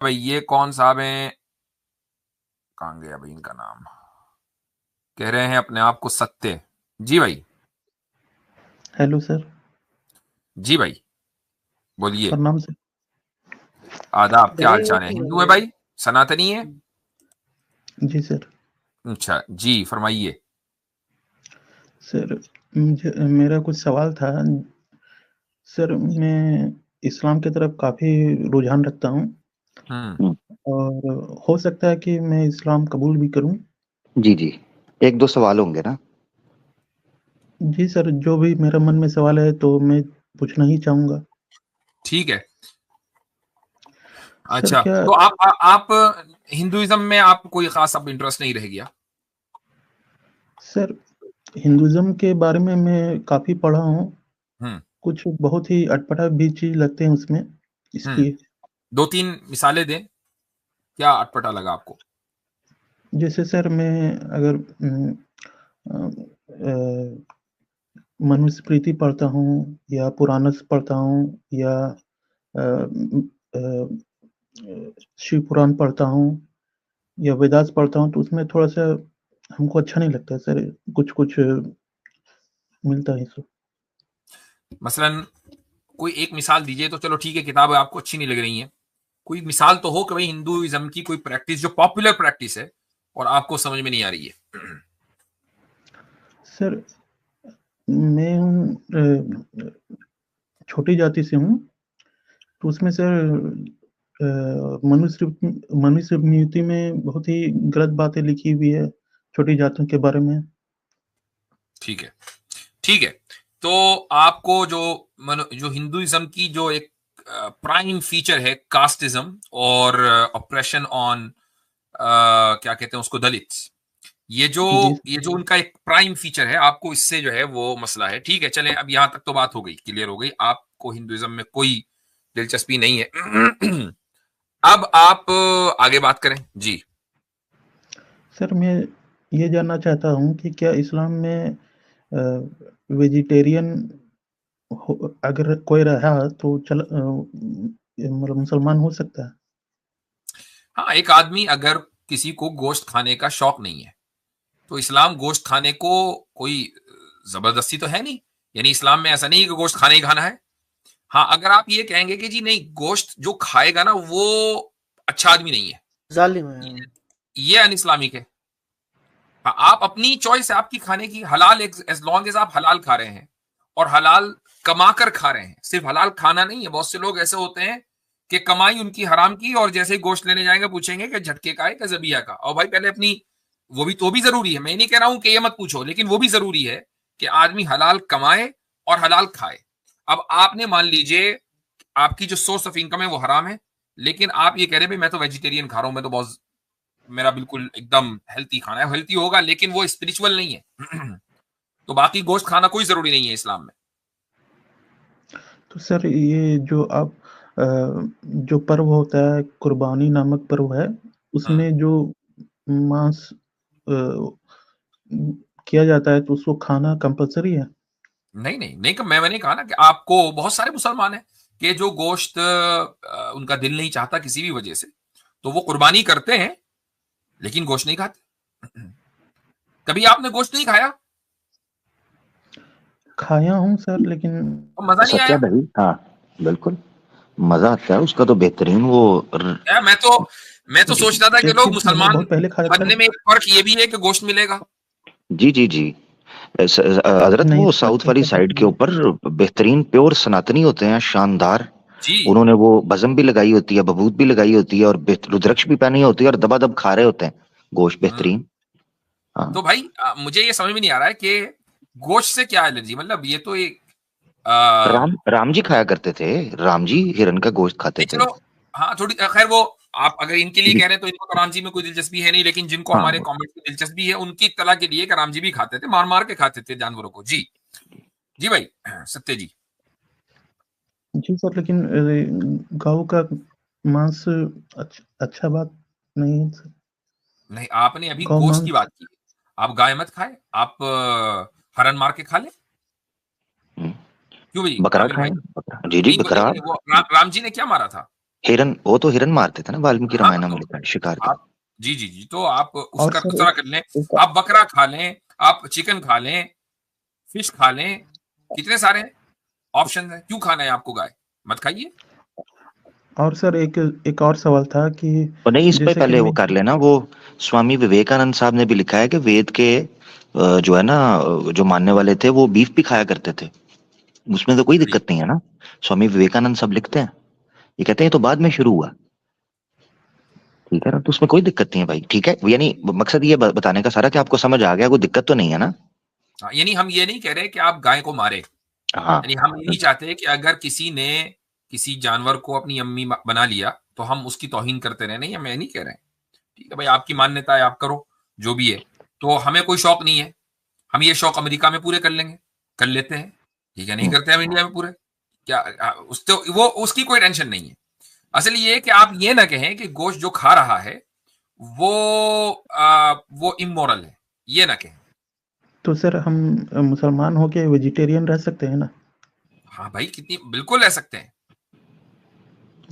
भाई ये कौन साहब हैं? कहाँ गया भाई इनका नाम? कह रहे हैं अपने आप को सत्य। जी भाई। Hello sir. जी भाई, बोलिए। प्रणाम सर। आदाब, क्या हाल चाल है? हिंदू है भाई? सनातनी है? जी सर। अच्छा जी, फरमाइए। सर, मुझे मेरा कुछ सवाल था। सर, मैं इस्लाम की तरफ काफ़ी रुझान रखता हूँ। हम्म। और हो सकता है कि मैं इस्लाम कबूल भी करूँ। जी जी। एक दो सवाल होंगे ना। जी सर, जो भी मेरे मन में सवाल है तो मैं पूछना ही चाहूँगा। ठीक है। सर अच्छा, क्या? तो आप हिंदुइज्म में आप कोई खास अब इंटरेस्ट नहीं रह गया? सर, हिंदुइज़्म के बारे में मैं काफ़ी पढ़ा हूँ। हम्म। कुछ बहुत ही अटपटा भी चीज़ लगते हैं उसमें, हम्म। इसलिए। दो तीन मिसालें दें, क्या अटपटा लगा आपको? जैसे सर, मैं अगर अ, मनुस्मृति पढ़ता हूँ या पुराणस पढ़ता हूँ या अ, अ, शिव पुराण पढ़ता हूँ या वेदास पढ़ता हूँ, तो उसमें थोड़ा-सा हमको अच्छा नहीं लगता है सर, कुछ-कुछ मिलता है सो। मसलन कोई एक मिसाल दीजिए तो चलो ठीक है, किताब आपको अच्छी नहीं लग रही है। कोई मिसाल तो हो कि भाई हिंदुइज्म की कोई प्रैक्टिस जो पॉपुलर प्रैक्टिस है और आपको समझ में नहीं आ रही है। सर, मैं हूँ छोटी जाति से हूँ, तो उसमें सर मनुस्मृति में बहुत ही गलत बातें लिखी हुई है, छोटी जातियों के बारे में। ठीक है, ठीक है। तो आपको जो हिंदुइज्म की जो एक प्राइम फीचर है कास्टिज्म और ऑपरेशन ऑन, क्या कहते हैं उसको, दलित्स। ये जो जी, ये जो उनका एक प्राइम फीचर है, आपको इससे जो है वो मसला है। ठीक है, चलें, अब यहां तक तो बात हो गई, क्लियर हो गई, आपको हिंदुइज्म में कोई दिलचस्पी नहीं है। अब आप आगे बात करें जी। सर, मैं ये जानना चाहता हूँ कि क्या इस्लाम में वेजिटेरियन अगर कोई रहा तो मतलब मुसलमान हो सकता है? हाँ, एक आदमी अगर किसी को गोश्त खाने का शौक नहीं है तो इस्लाम गोश्त खाने को कोई जबरदस्ती तो है नहीं। यानी इस्लाम में ऐसा नहीं है कि गोश्त खाना ही खाना है। हाँ, अगर आप ये कहेंगे कि जी नहीं, गोश्त जो खाएगा ना वो अच्छा आदमी नहीं है, जालिम है। ये अन इस्लामिक है। हाँ, आप अपनी चॉइस है आपकी खाने की, हलाल, एज लॉन्ग एज आप हलाल खा रहे हैं और हलाल कमा कर खा रहे हैं। सिर्फ हलाल खाना नहीं है, बहुत से लोग ऐसे होते हैं कि कमाई उनकी हराम की और जैसे ही गोश्त लेने जाएंगे पूछेंगे कि झटके का है कि जबिया का। और भाई पहले अपनी, वो भी जरूरी है, मैं नहीं कह रहा हूं कि ये मत पूछो, लेकिन वो भी जरूरी है कि आदमी हलाल कमाए और हलाल खाए। अब आपने मान लीजिए आपकी जो सोर्स ऑफ इनकम है वो हराम है, लेकिन आप ये कह रहे हैं भाई मैं तो वेजिटेरियन खा रहा हूं, मैं तो बहुत, मेरा बिल्कुल एकदम हेल्थी खाना है, हेल्थी होगा लेकिन वो स्पिरिचुअल नहीं है। तो बाकी गोश्त खाना कोई जरूरी नहीं है इस्लाम में। तो सर, ये जो आप जो पर्व होता है, कुर्बानी नामक पर्व है, हम्म। उसमें जो मांस अ, किया जाता है, तो उसको खाना कंपल्सरी है? नहीं नहीं नहीं, मैंने नहीं कहा ना कि आपको, बहुत सारे मुसलमान हैं कि जो गोश्त उनका दिल नहीं चाहता किसी भी वजह से, तो वो कुर्बानी करते हैं लेकिन गोश्त नहीं खाते। कभी आपने गोश्त नहीं खाया खाया हूँ सर, लेकिन तो मजा नहीं सत्या आया? दही, हाँ, बिल्कुल। मजा आता है उसका तो बेहतरीन वो यार मैं तो सोचता था कि एक लोग चीज़ मैंने मुसलमान बहुत पहले खाया था। बनने में एक फर्क ये भी है कि गोश्त मिलेगा। जी जी जी। हजरत नहीं वो सर, साउथ वाली ऐसा कुछ साइड के नहीं है। ऊपर बेहतरीन प्योर सनातनी होते हैं, शानदार। जी। उन्होंने वो बजम भी लगाई होती है, बबूत भी लगाई होती है और रुद्राक्ष भी पहनी होती है और दबादब खा रहे होते हैं गोश्त, हम्म। बेहतरीन। हाँ। तो भाई मुझे ये समझ में नहीं आ रहा है कि गोश्त से क्या एलर्जी, मतलब ये तो एक नहीं राम जी खाया करते थे। राम जी हिरन का गोश्त खाते थे। चलो, हाँ थोड़ी खैर, वो आप अगर इनके लिए जी। कह रहे हैं तो इनको तो राम जी में कोई दिलचस्पी है नहीं, लेकिन जिनको हमारे हाँ। कमेंट में दिलचस्पी है उनकी इत्तला के लिए कि राम जी भी खाते थे, मार मार के खाते थे जानवरों को। जी। जी भाई। सत्य जी। जी सर, लेकिन गौ का मांस अच्छा बात नहीं है सर। नहीं, आपने अभी गौ गोश्त की मांस। बात की, आप गाय मत खाए, आप हरन मार के खा ले। हम्म, क्यों भाई बकरा आमिर भाई? खाया, बकरा, जी जी, नहीं बकरा। नहीं, वो राम जी ने क्या मारा था? हिरन, वो तो हिरन मारते थे ना, वाल्मीकि हाँ, रामायण में तो लिखा है, शिकार के। आप जी, तो आप और उसका सर कचरा कर लें, एक आप बकरा खा लें, आप चिकन खा लें, फिश खा लें, कितने सारे ऑप्शन हैं, क्यों खाना है आपको गाय? मत खाइए। और सर एक और सवाल था कि और नहीं, इस पे जैसे कि पहले वो मैं कर लेना, वो स्वामी विवेकानंद साहब ने भी लिखा है कि वेद के जो है ना, जो मानने वाले थे वो बीफ भी खाया करते थे, उसमें तो कोई सही। दिक्कत नहीं है ना। स्वामी विवेकानंद सब लिखते हैं, ये कहते हैं ये तो बाद में शुरू हुआ, ठीक है ना, तो उसमें कोई दिक्कत नहीं है भाई, ठीक है, यानी मकसद ये बताने का सारा कि आपको समझ आ गया, कोई दिक्कत तो नहीं है ना। हाँ, यानी हम ये नहीं कह रहे कि आप गाय को मारे, हाँ, यानी हम ये नहीं चाहते कि अगर किसी ने किसी जानवर को अपनी अम्मी बना लिया तो हम उसकी तौहीन करते रहे, नहीं, हम ये नहीं कह रहे हैं। ठीक है भाई, आपकी मान्यता है, आप करो जो भी है, तो हमें कोई शौक नहीं है। हम ये शौक अमेरिका में पूरे कर लेंगे, कर लेते हैं, ठीक है, नहीं करते हम इंडिया में पूरे, क्या उस तो वो उसकी कोई टेंशन नहीं है। असल ये है कि आप ये ना कहें कि गोश्त जो खा रहा है वो वो इमोरल है, ये ना कहें। तो सर हम मुसलमान होके वेजिटेरियन रह सकते हैं ना? हाँ भाई, कितनी बिल्कुल रह सकते हैं।